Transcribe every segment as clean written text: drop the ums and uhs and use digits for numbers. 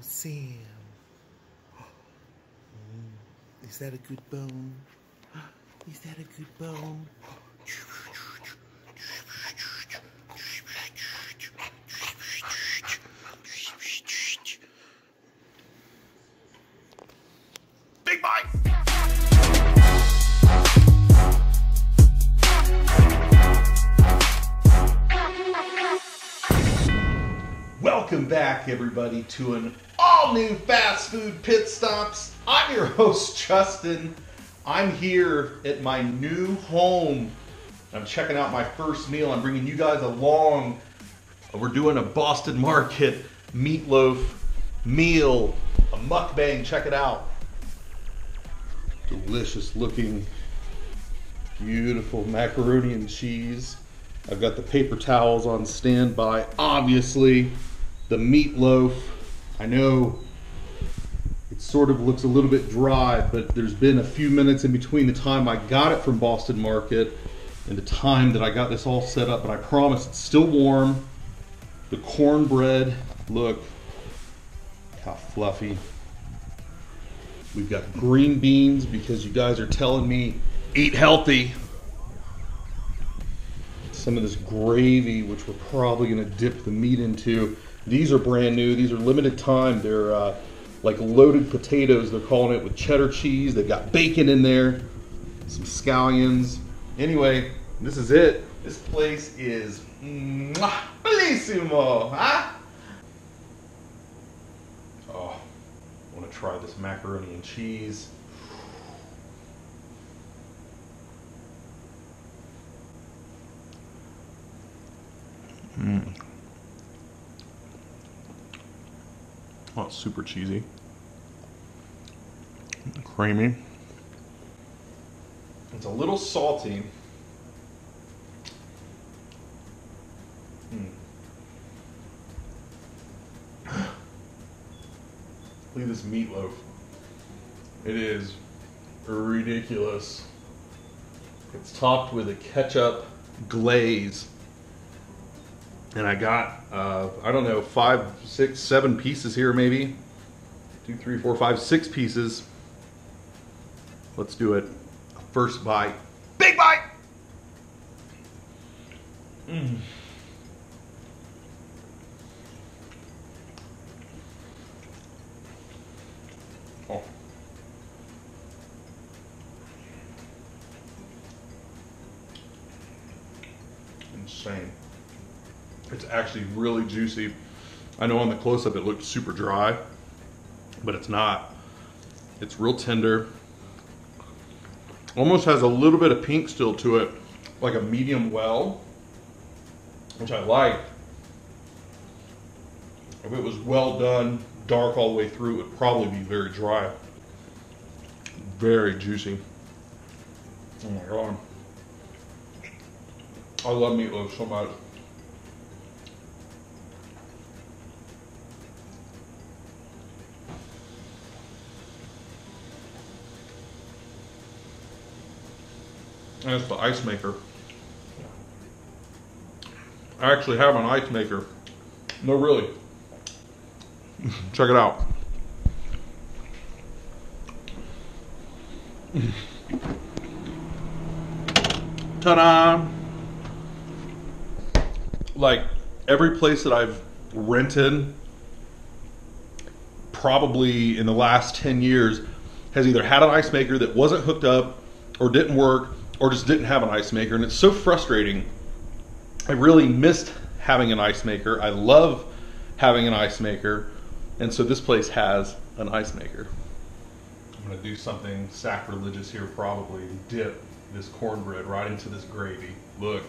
Sam. Is that a good bone? Is that a good bone? Big bite! Welcome back, everybody, to an all-new Fast Food Pit Stops. I'm your host, Justin. I'm here at my new home. I'm checking out my first meal. I'm bringing you guys along. We're doing a Boston Market meatloaf meal, a mukbang. Check it out. Delicious looking, beautiful macaroni and cheese. I've got the paper towels on standby, obviously. The meatloaf, I know it sort of looks a little bit dry, but there's been a few minutes in between the time I got it from Boston Market and the time that I got this all set up, but I promise it's still warm. The cornbread, look how fluffy. We've got green beans because you guys are telling me eat healthy. Some of this gravy, which we're probably gonna dip the meat into. These are brand new, these are limited time. They're like loaded potatoes, they're calling it, with cheddar cheese. They've got bacon in there, some scallions. Anyway, this is it. This place is bellissimo, huh? Oh, I wanna try this macaroni and cheese. Oh, it's super cheesy, creamy. It's a little salty. Look at this meatloaf. It is ridiculous. It's topped with a ketchup glaze. And I got, I don't know, 5, 6, 7 pieces here maybe. 2, 3, 4, 5, 6 pieces. Let's do it. First bite. Big bite! Oh. Insane. It's actually really juicy. I know on the close-up it looked super dry, but it's not. It's real tender. Almost has a little bit of pink still to it, like a medium well, which I like. If it was well done, dark all the way through, it would probably be very dry. Very juicy. Oh my God. I love meatloaf so much. That's the ice maker. I actually have an ice maker. No, really. Check it out. Ta-da! Like every place that I've rented, probably in the last 10 years, has either had an ice maker that wasn't hooked up or didn't work, or just didn't have an ice maker, and it's so frustrating. I really missed having an ice maker. I love having an ice maker, and so this place has an ice maker. I'm gonna do something sacrilegious here probably, and dip this cornbread right into this gravy. Look.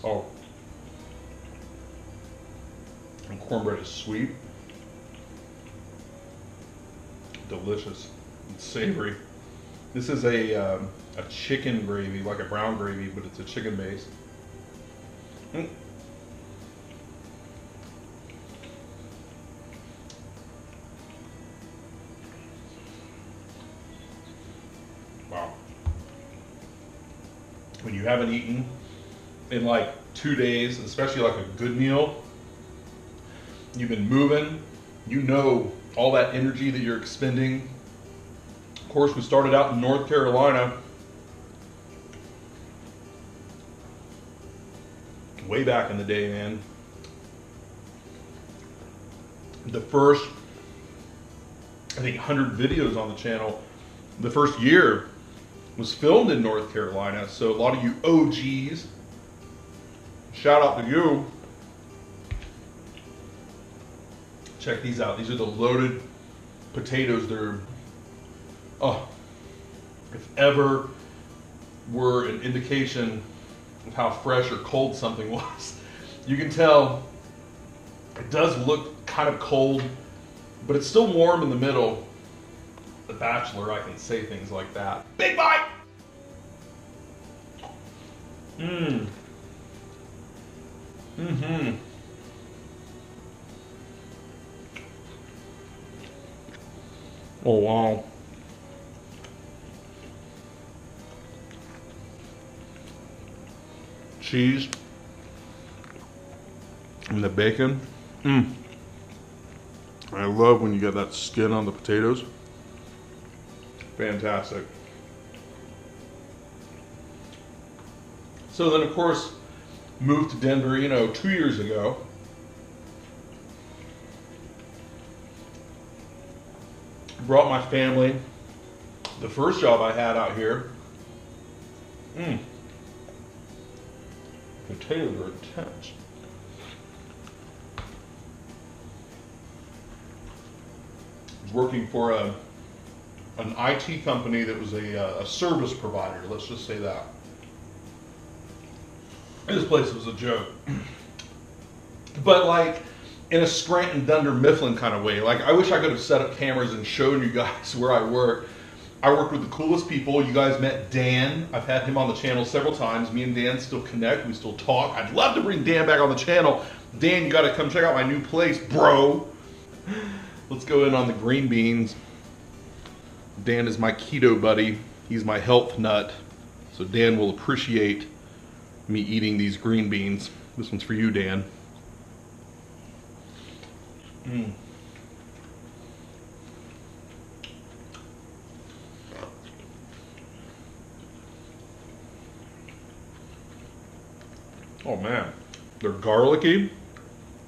Oh, and cornbread is sweet, delicious, and savory. This is a chicken gravy, like a brown gravy, but it's a chicken base. when you haven't eaten in like 2 days, especially like a good meal, you've been moving, you know all that energy that you're expending. Of course, we started out in North Carolina way back in the day, man. The first, I think, 100 videos on the channel, the first year was filmed in North Carolina. So a lot of you OGs, shout out to you. Check these out. These are the loaded potatoes. They're, oh, if ever were an indication of how fresh or cold something was, you can tell it does look kind of cold, but it's still warm in the middle. The Bachelor, I can say things like that. Big bite! Mmm. Mm-hmm. Oh, wow. Cheese. And the bacon. Mmm. I love when you get that skin on the potatoes. Fantastic. So then, of course, moved to Denver, 2 years ago. Brought my family. The first job I had out here. Potatoes are intense. I was working for an IT company that was a service provider, let's just say that. This place was a joke. But like in a Scranton, Dunder Mifflin kind of way. Like I wish I could have set up cameras and shown you guys where I work. I worked with the coolest people. You guys met Dan. I've had him on the channel several times. Me and Dan still connect. We still talk. I'd love to bring Dan back on the channel. Dan, you got to come check out my new place, bro. Let's go in on the green beans. Dan is my keto buddy. He's my health nut. So Dan will appreciate me eating these green beans. This one's for you, Dan. Oh man, they're garlicky.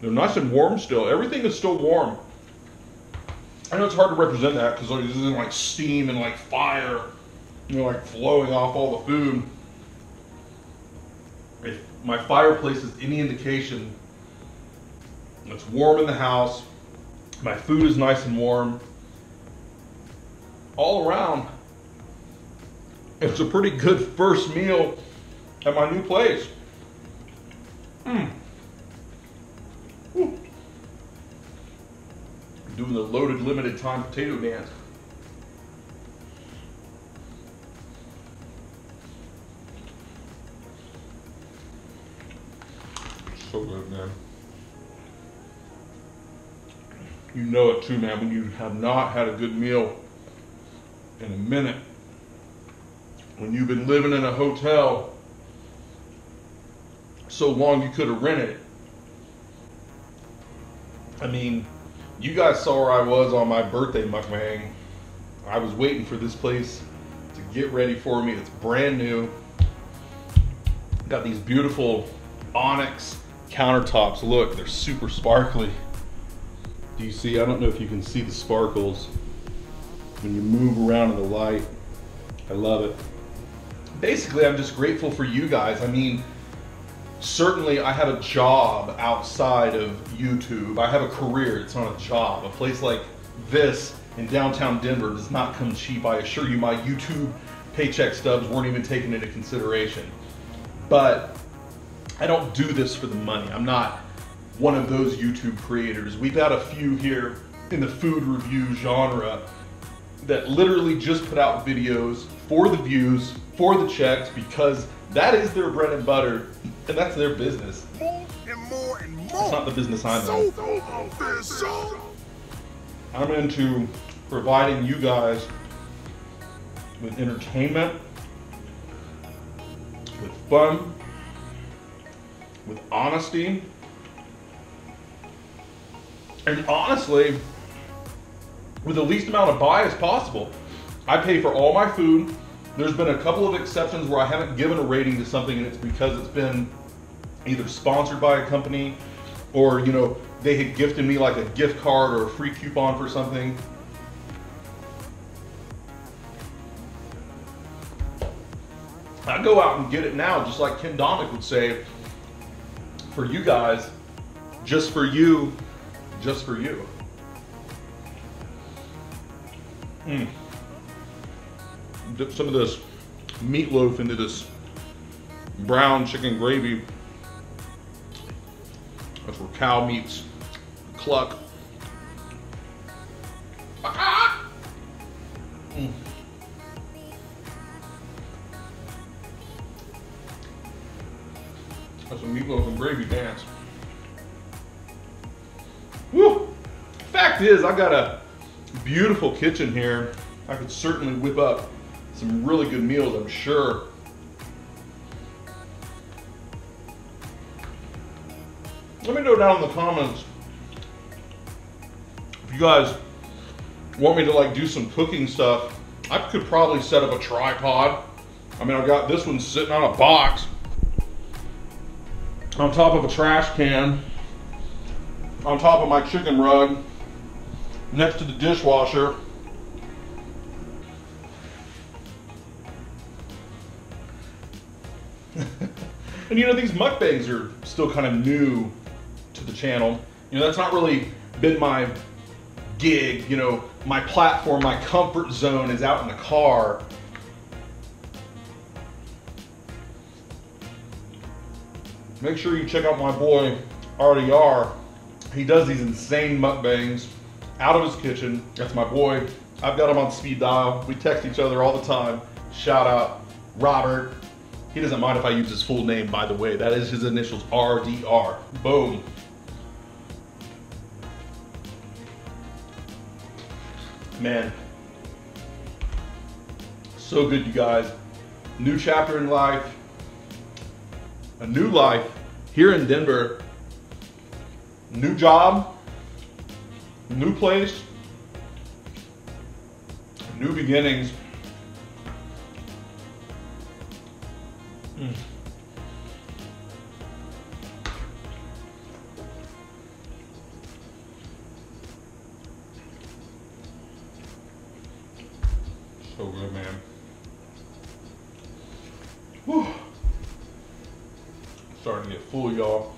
They're nice and warm still. Everything is still warm. I know it's hard to represent that because this isn't like steam and like fire, like flowing off all the food. If my fireplace is any indication, it's warm in the house. My food is nice and warm. All around, it's a pretty good first meal at my new place. Doing the loaded limited time potato dance. So good, man. You know it too, man, when you have not had a good meal in a minute. When you've been living in a hotel so long you could have rented. I mean, you guys saw where I was on my birthday mukbang. I was waiting for this place to get ready for me. It's brand new. Got these beautiful onyx countertops. Look, they're super sparkly. Do you see? I don't know if you can see the sparkles when you move around in the light. I love it. Basically, I'm just grateful for you guys. I mean, certainly I have a job outside of YouTube. I have a career, it's not a job. A place like this in downtown Denver does not come cheap. I assure you my YouTube paycheck stubs weren't even taken into consideration. But I don't do this for the money. I'm not one of those YouTube creators. We've had a few here in the food review genre that literally just put out videos for the views, for the checks, because that is their bread and butter, and that's their business. More and more and more. It's not the business I'm in. I'm into providing you guys with entertainment, with fun, with honesty, and honestly, with the least amount of bias possible. I pay for all my food. There's been a couple of exceptions where I haven't given a rating to something, and it's because it's been either sponsored by a company or, you know, they had gifted me like a gift card or a free coupon for something. I go out and get it now, just like Ken Domick would say, for you guys, just for you, just for you. Dip some of this meatloaf into this brown chicken gravy. That's where cow meets cluck. That's a meatloaf and gravy dance. Woo! Fact is, I got a beautiful kitchen here. I could certainly whip up some really good meals, I'm sure. Let me know down in the comments if you guys want me to like do some cooking stuff. I could probably set up a tripod. I mean, I've got this one sitting on a box on top of a trash can, on top of my chicken rug, next to the dishwasher. And you know, these mukbangs are still kind of new to the channel. You know, that's not really been my gig. You know, my platform, my comfort zone is out in the car. Make sure you check out my boy RDR. He does these insane mukbangs out of his kitchen. That's my boy. I've got him on speed dial. We text each other all the time. Shout out Robert. He doesn't mind if I use his full name, by the way. That is his initials, RDR. Boom. Man. So good, you guys. New chapter in life. A new life here in Denver. New job. New place. New beginnings. So good, man. Whew. Starting to get full, y'all.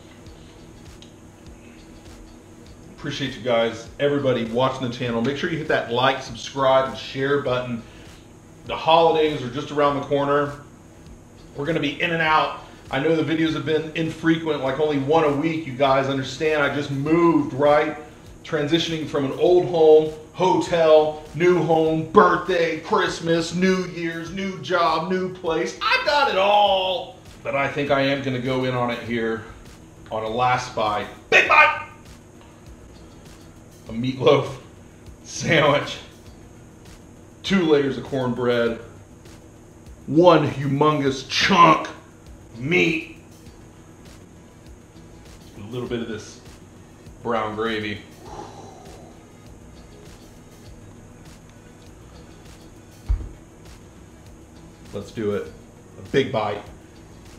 Appreciate you guys, everybody watching the channel. Make sure you hit that like, subscribe, and share button. The holidays are just around the corner. We're gonna be in and out. I know the videos have been infrequent, like only one a week. You guys understand, I just moved, right? Transitioning from an old home, hotel, new home, birthday, Christmas, New Year's, new job, new place. I got it all. But I think I am gonna go in on it here on a last bite. Big bite! A meatloaf sandwich, 2 layers of cornbread, 1 humongous chunk meat, a little bit of this brown gravy. Let's do it. A big bite.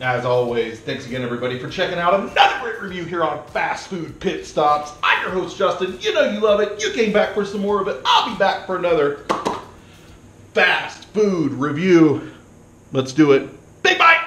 As always, thanks again, everybody, for checking out another great review here on Fast Food Pit Stops. I'm your host, Justin. You know you love it. You came back for some more of it. I'll be back for another fast food review. Let's do it. Big bite!